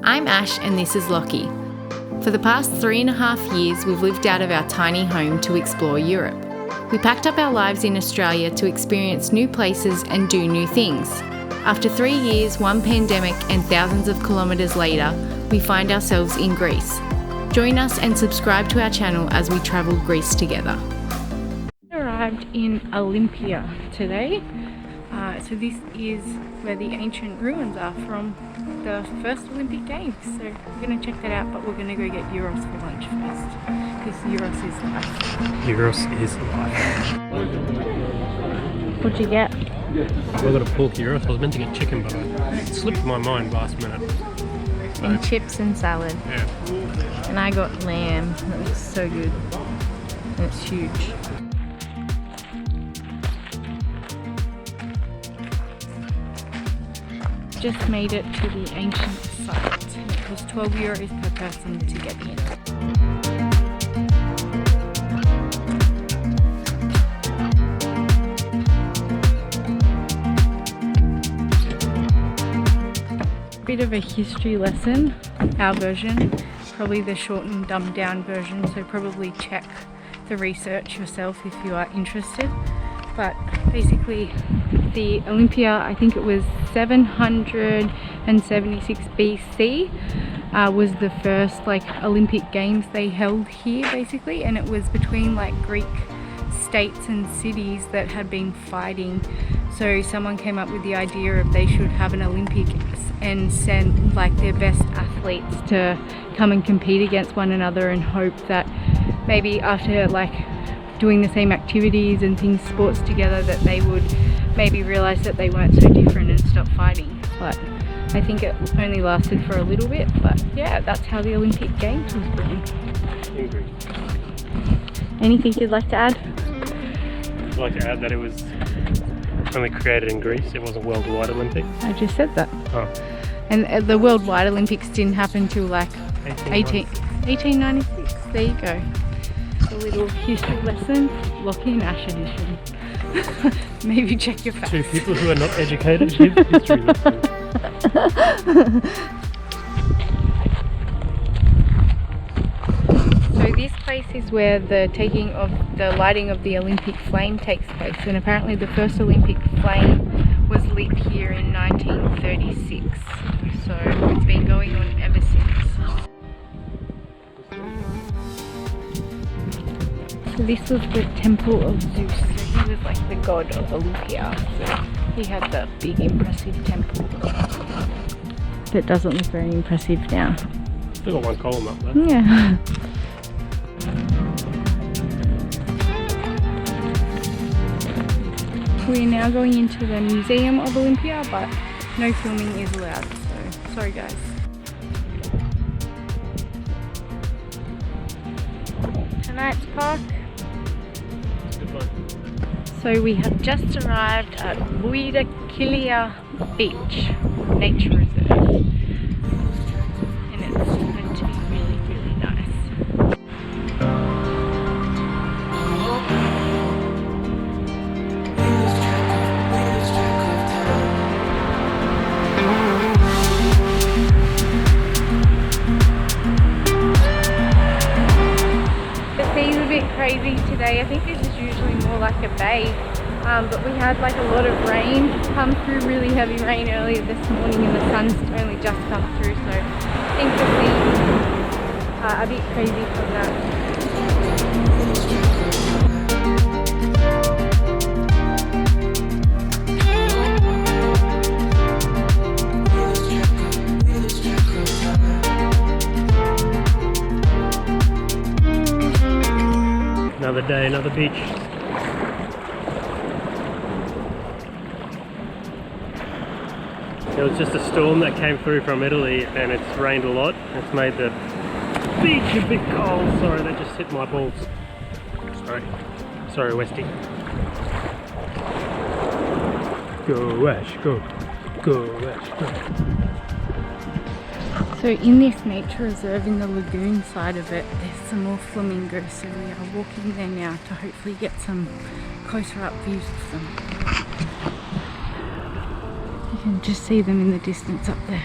I'm Ash and this is Lockie. For the past 3.5 years, we've lived out of our tiny home to explore Europe. We packed up our lives in Australia to experience new places and do new things. After 3 years, one pandemic and thousands of kilometres later, we find ourselves in Greece. Join us and subscribe to our channel as we travel Greece together. We arrived in Olympia today. So this is where the ancient ruins are from the first Olympic Games. So we're going to check that out, but we're going to go get gyros for lunch first, because gyros is life. Gyros is life. What'd you get? I got a pork gyros. I was meant to get chicken, but it slipped my mind last minute. And chips and salad. Yeah. And I got lamb. That looks so good. And it's huge. Just made it to the ancient site. It was 12 euros per person to get in. Bit of a history lesson, our version, probably the shortened, dumbed down version, so probably check the research yourself if you are interested. But basically the Olympia, I think it was 776 BC, was the first Olympic Games they held here basically, and it was between Greek states and cities that had been fighting. So someone came up with the idea of they should have an Olympics and send their best athletes to come and compete against one another, and hope that maybe after doing the same activities and things, sports together, that they would maybe realize that they weren't so different and stop fighting. But I think it only lasted for a little bit, but yeah, that's how the Olympic Games was born. Anything you'd like to add? I'd like to add that it was only created in Greece. It wasn't worldwide Olympics. I just said that. Oh. And the worldwide Olympics didn't happen till 1896. There you go. A little history lesson, Lockie and Ash edition. Maybe check your facts. Two people who are not educated give history lessons. So this place is where the lighting of the Olympic flame takes place, and apparently the first Olympic flame was lit here in 1936. So it's been going on ever since. So this was the temple of Zeus. So he was the god of Olympia. So he had the big impressive temple that doesn't look very impressive now. Still got one column up there. Yeah. We're now going into the Museum of Olympia, but no filming is allowed, so sorry guys. Tonight's park. So we have just arrived at Voidokilia Beach Nature Reserve, and it's going to be really, really nice. The sea's a bit crazy today. I think this is usually more like a bay, but we had a lot of rain come through, really heavy rain earlier this morning, and the sun's only just come through, so I think the sea's a bit crazy from that. Another day, another beach. It was just a storm that came through from Italy, and it's rained a lot. It's made the beach a bit cold. Sorry, they just hit my balls. Sorry, Westy. Go Ash, go. Go Ash, go. So in this nature reserve, in the lagoon side of it, there's some more flamingos, so we are walking there now to hopefully get some closer up views of them. You can just see them in the distance up there.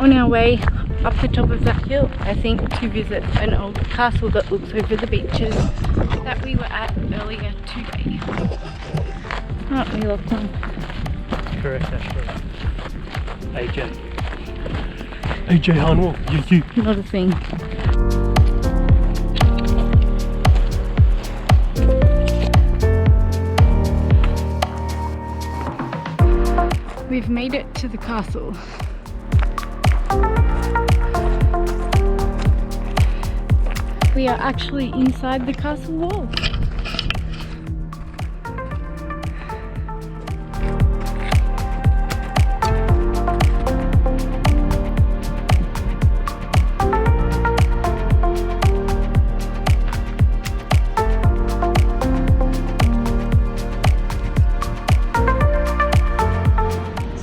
on our way up the top of that hill, I think, to visit an old castle that looks over the beaches that we were at earlier today. Aren't we, Lachlan? Correct, Ashley. AJ Hanwell, you. Not a thing. We've made it to the castle. We are actually inside the castle wall.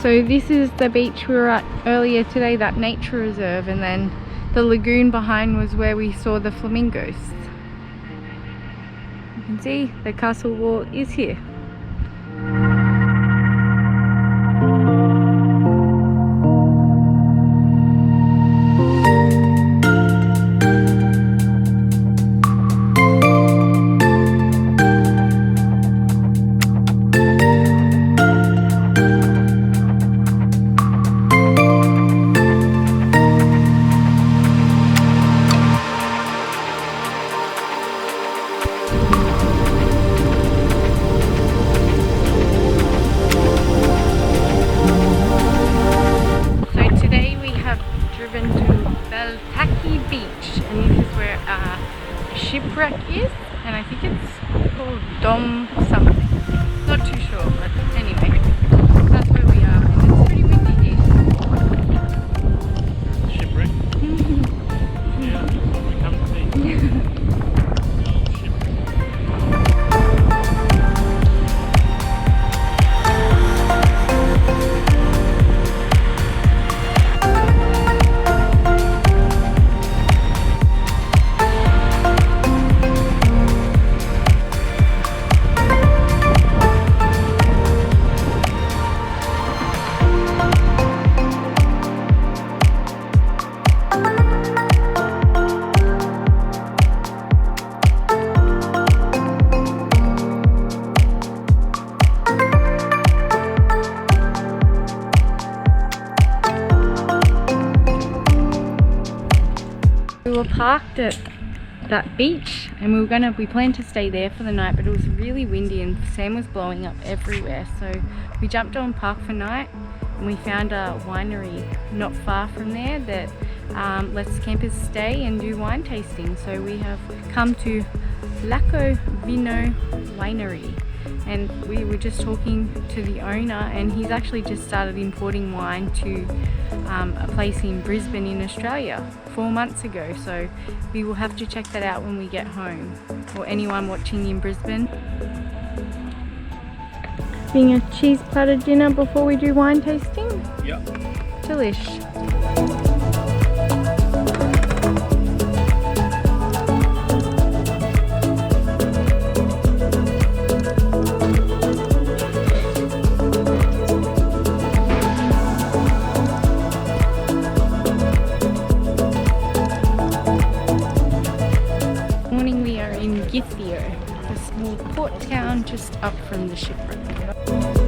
So this is the beach we were at earlier today, that nature reserve, and then the lagoon behind was where we saw the flamingos. You can see the castle wall is here. Shipwreck is, and I think it's called Dom something. Not too sure, but anyway, that's where we are, and it's pretty windy here. Shipwreck? Yeah, that's what we come to see. We were parked at that beach and we planned to stay there for the night, but it was really windy and sand was blowing up everywhere, so we jumped on park for night and we found a winery not far from there that lets campers stay and do wine tasting. So we have come to LACOVINO winery, and we were just talking to the owner, and he's actually just started importing wine to a place in Brisbane in Australia 4 months ago, so we will have to check that out when we get home, or anyone watching in Brisbane. Being a cheese platter dinner before we do wine tasting? Yep. Delish. A small port town just up from the shipwreck.